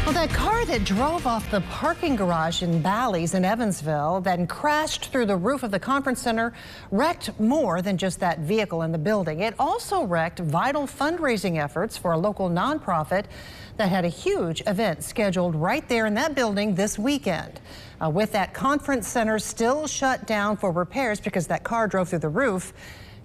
Well, that car that drove off the parking garage in Bally's in Evansville, then crashed through the roof of the conference center, wrecked more than just that vehicle in the building. It also wrecked vital fundraising efforts for a local nonprofit that had a huge event scheduled right there in that building this weekend. With that conference center still shut down for repairs because that car drove through the roof,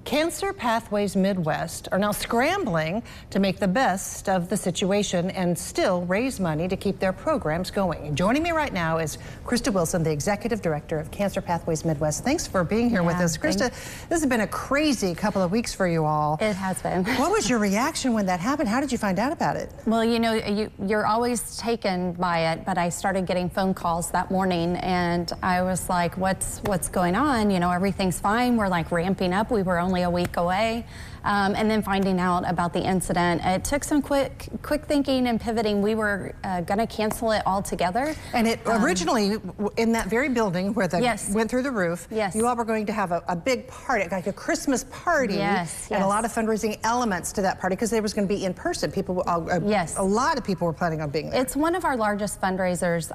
Cancer Pathways Midwest are now scrambling to make the best of the situation and still raise money to keep their programs going. Joining me right now is Krista Wilson, the Executive Director of Cancer Pathways Midwest. Thanks for being here with us. Krista, this has been a crazy couple of weeks for you all. It has been. What was your reaction when that happened? How did you find out about it? Well, you know, you're always taken by it, but I started getting phone calls that morning and I was like, what's going on? You know, everything's fine. We're like ramping up. We were only a week away, and then finding out about the incident. It took some quick thinking and pivoting. We were going to cancel it altogether. And it originally, in that very building where the went through the roof, you all were going to have a big party, like a Christmas party, and a lot of fundraising elements to that party because there was going to be in person. People, a lot of people were planning on being there. It's one of our largest fundraisers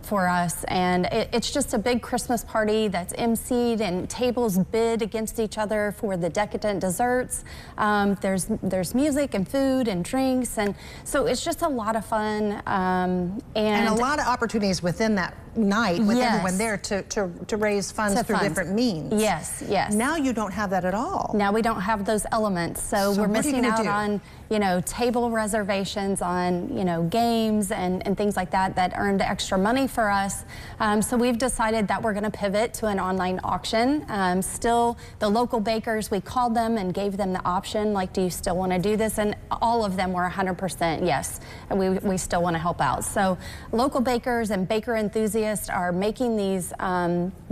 for us, and it's just a big Christmas party that's emceed and tables bid against each other for the decadent desserts. There's music and food and drinks, and so it's just a lot of fun. And a lot of opportunities within that night with everyone there to raise funds through different means. Yes. Now you don't have that at all. Now we don't have those elements, so we're missing out on, you know, table reservations, on, you know, games and things like that that earned extra money for us. So we've decided that we're going to pivot to an online auction. Still, the local bakers, we called them and gave them the option, like, do you still want to do this? And all of them were 100% yes, and we still want to help out. So local bakers and baker enthusiasts are making these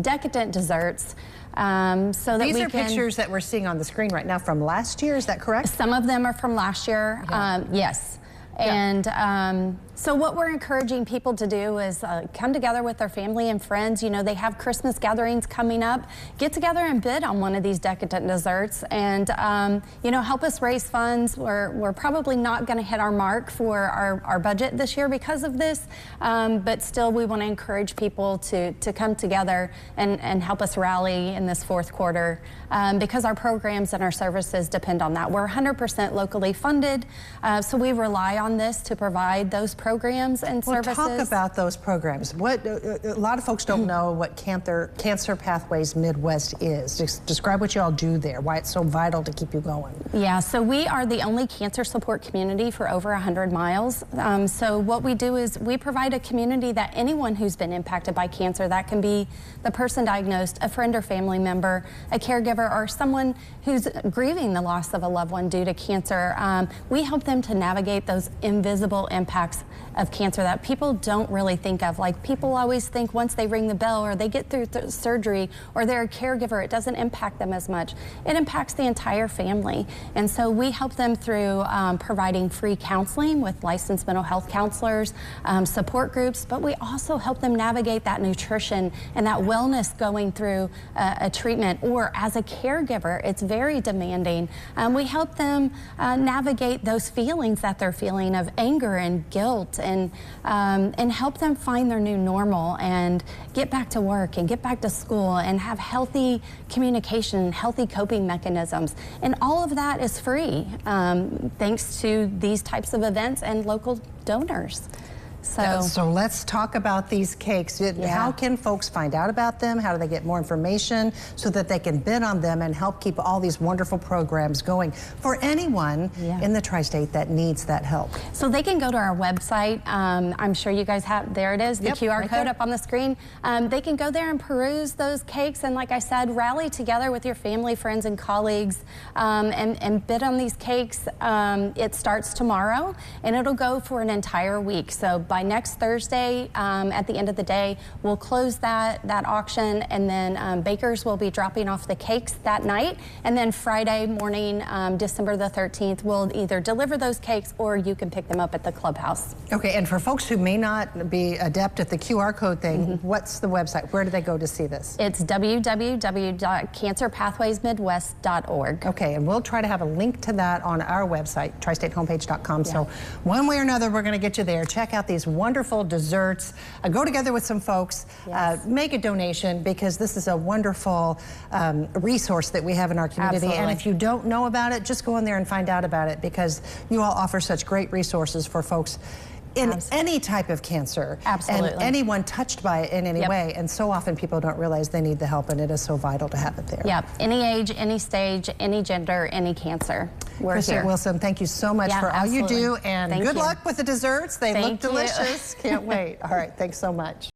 decadent desserts so that these are pictures that we're seeing on the screen right now from last year, is that correct? Some of them are from last year, yes. And so what we're encouraging people to do is come together with their family and friends. You know, they have Christmas gatherings coming up. Get together and bid on one of these decadent desserts and, you know, help us raise funds. We're probably not going to hit our mark for our budget this year because of this, but still we want to encourage people to come together and help us rally in this fourth quarter because our programs and our services depend on that. We're 100% locally funded, so we rely on this to provide those programs and services. Talk about those programs. What a lot of folks don't know what Cancer Pathways Midwest is. Just describe what you all do there, why it's so vital to keep you going. Yeah, so we are the only cancer support community for over 100 miles. So what we do is we provide a community that anyone who's been impacted by cancer, that can be the person diagnosed, a friend or family member, a caregiver, or someone who's grieving the loss of a loved one due to cancer. We help them to navigate those invisible impacts of cancer that people don't really think of. Like, people always think once they ring the bell or they get through surgery or they're a caregiver, it doesn't impact them as much. It impacts the entire family. And so we help them through providing free counseling with licensed mental health counselors, support groups, but we also help them navigate that nutrition and that wellness going through a treatment, or as a caregiver, it's very demanding. We help them navigate those feelings that they're feeling of anger and guilt, and help them find their new normal and get back to work and get back to school and have healthy communication, healthy coping mechanisms. And all of that is free thanks to these types of events and local donors. So let's talk about these cakes. How can folks find out about them? How do they get more information so that they can bid on them and help keep all these wonderful programs going for anyone in the tri-state that needs that help? So they can go to our website. I'm sure you guys have, there it is, the QR code up on the screen. They can go there and peruse those cakes, and like I said, rally together with your family, friends, and colleagues and bid on these cakes. It starts tomorrow and it'll go for an entire week. So by next Thursday, at the end of the day, we'll close that auction, and then bakers will be dropping off the cakes that night, and then Friday morning, December the 13th, we'll either deliver those cakes or you can pick them up at the clubhouse. Okay, and for folks who may not be adept at the QR code thing, what's the website? Where do they go to see this? It's www.cancerpathwaysmidwest.org. Okay, and we'll try to have a link to that on our website, tristatehomepage.com. So one way or another, we're going to get you there. Check out these these wonderful desserts. Go together with some folks, Yes. make a donation, because this is a wonderful resource that we have in our community. Absolutely. And if you don't know about it, just go in there and find out about it, because you all offer such great resources for folks in any type of cancer. Absolutely. And anyone touched by it in any Yep. way. And so often people don't realize they need the help, and it is so vital to have it there. Yep, any age, any stage, any gender, any cancer. We're Krista here. Wilson, thank you so much Yeah, for all you do, absolutely. and Thank good you. luck with the desserts. They look Thank you. delicious. Can't wait. All right, thanks so much.